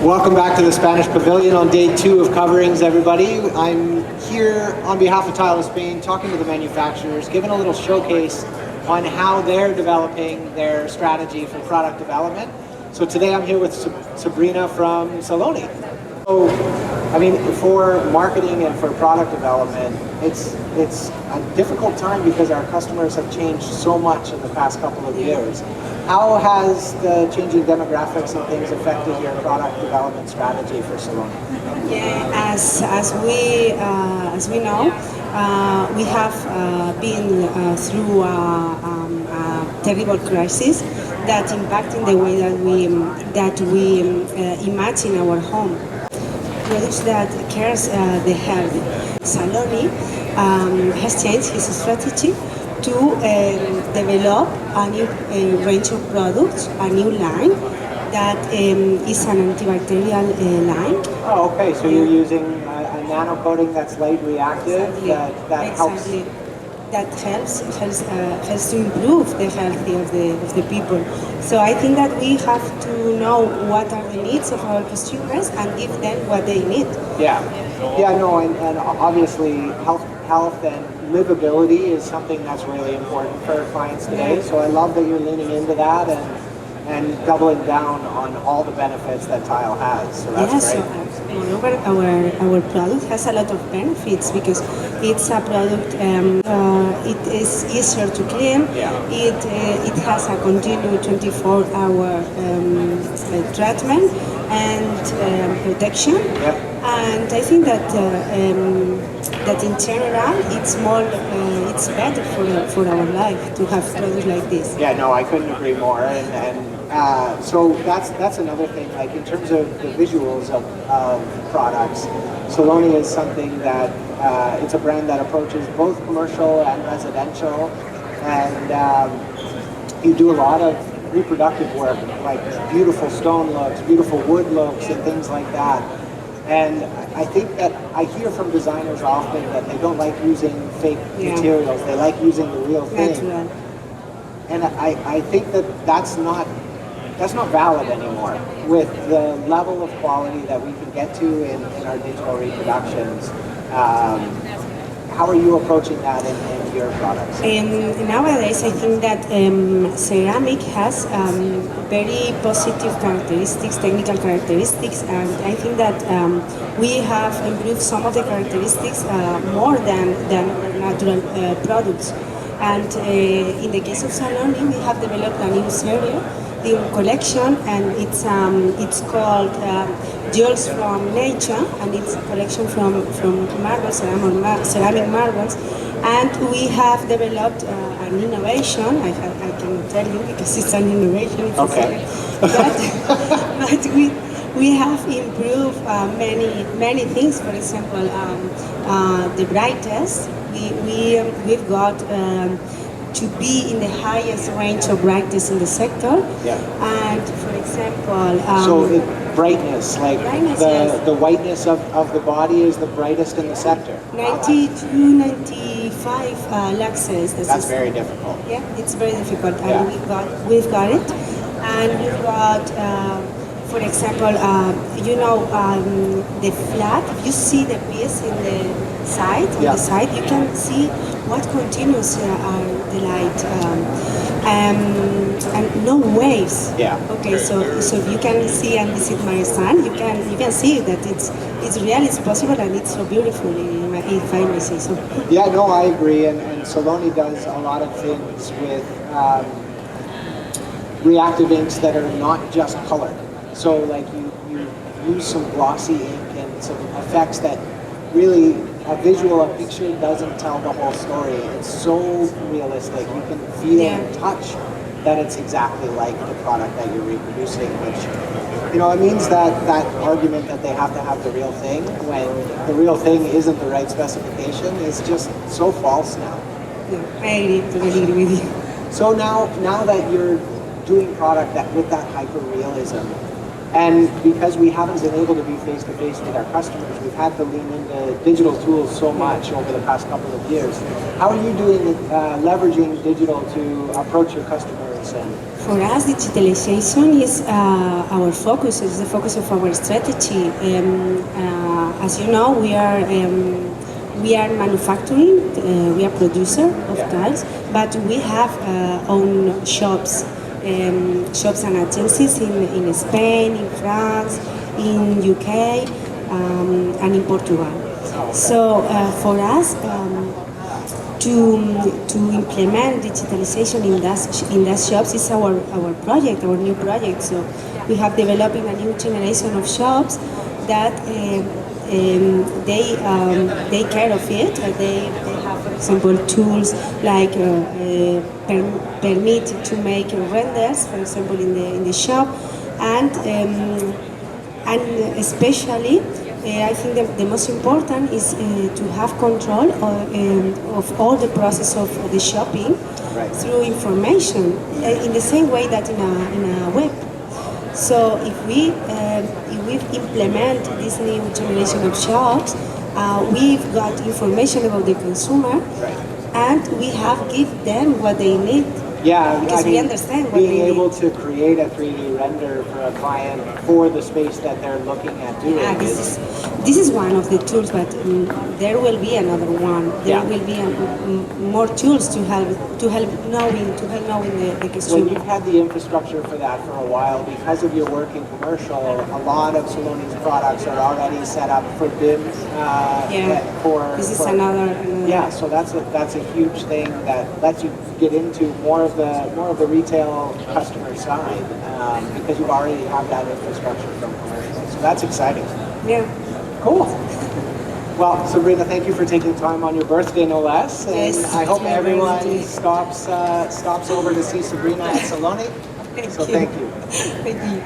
Welcome back to the Spanish Pavilion on day 2 of coverings, everybody. I'm here on behalf of Tile of Spain, talking to the manufacturers, giving a little showcase on how they're developing their strategy for product development. So today I'm here with Sabrina from Saloni. So, I mean, for marketing and for product development, it's a difficult time because our customers have changed so much in the past couple of years. How has the changing demographics and things affected your product development strategy for Saloni? Yeah, as we know, we have been through a terrible crisis that impacting the way that we imagine our home. Products that cares the health. Saloni has changed his strategy to develop a new range of products, a new line that is an antibacterial line. Oh, okay. So you're using a nano coating that's light reactive. Exactly. That helps. That helps to improve the health of the people. So I think that we have to know what are the needs of our consumers and give them what they need. Yeah, no, and obviously health and livability is something that's really important for clients today. Yeah. So I love that you're leaning into that and doubling down on all the benefits that tile has. So that's great. Moreover, our product has a lot of benefits because it's a product. It is easier to clean. Yeah. It has a continuous 24-hour treatment and protection. Yep. And I think that that in general it's better for our life to have products like this. Yeah, no, I couldn't agree more. And so that's another thing. Like in terms of the visuals of products, Saloni is something that it's a brand that approaches both commercial and residential, and you do a lot of reproductive work, like beautiful stone looks, beautiful wood looks, and things like that. And I think that I hear from designers often that they don't like using fake materials. They like using the real thing. Natural. And I think that that's not valid anymore with the level of quality that we can get to in our digital reproductions. How are you approaching that in your products? Nowadays, I think that ceramic has very positive characteristics, technical characteristics, and I think that we have improved some of the characteristics more than natural products. And in the case of Saloni, we have developed a new series, the collection, and it's called Jewels from Nature, and it's a collection from marbles, ceramic marbles, and we have developed an innovation. I cannot tell you because it's an innovation. It's okay. But we have improved many things. For example, the brightest. We've got to be in the highest range of brightness in the sector. Yeah. And for example, so brightness, like brightness, the whiteness of the body is the brightest in the sector. 92, 95 luxes. That's very difficult. Yeah, it's very difficult, and we've got it, and we've got. For example, the flat. If you see the piece in the side, the side, you can see what continues are the light, and no waves. Yeah. Okay, so if you can see and visit my stand, you can see that it's real, it's possible, and it's so beautiful. If I may say so. Yeah, no, I agree, and Saloni does a lot of things with reactive inks that are not just colored. So like you use some glossy ink and some effects that really a picture doesn't tell the whole story. It's so realistic. You can feel and touch that it's exactly like the product that you're reproducing, which, it means that argument that they have to have the real thing when the real thing isn't the right specification is just so false now. Yeah, I totally agree with you. So now that you're doing product with that hyper-realism, and because we haven't been able to be face-to-face with our customers, we've had to lean into digital tools so much over the past couple of years. How are you doing leveraging digital to approach your customers and For us, digitalization is our focus. It's the focus of our strategy. As you know, we are manufacturing. We are producer of tiles, but we have own shops, shops and agencies in Spain, in France, in UK, and in Portugal. So for us. To implement digitalization in those shops is our project, our new project. So we have developing a new generation of shops that they care of it. They have, for example, tools like permit to make renders, for example, in the shop, and especially. I think that the most important is to have control of all the process of the shopping through information in the same way that in a web. So if we implement this new generation of shops, we've got information about the consumer, and we have give them what they need. Yeah, because we understand what being they able need. to create a 3D render for a client for the space that they're looking at doing. Yeah, this is one of the tools, but there will be another one. There will be more tools to help knowing the consumer. When you've had the infrastructure for that for a while, because of your work in commercial, a lot of Saloni's products are already set up for BIM. This is another. Yeah, so that's a huge thing that lets you get into more of the retail customer side because you already have that infrastructure from commercial. So that's exciting. Yeah. Cool. Well, Sabrina, thank you for taking time on your birthday, no less. And Yes, I hope it's my everyone birthday. stops over to see Sabrina at Saloni. So thank you. Thank you.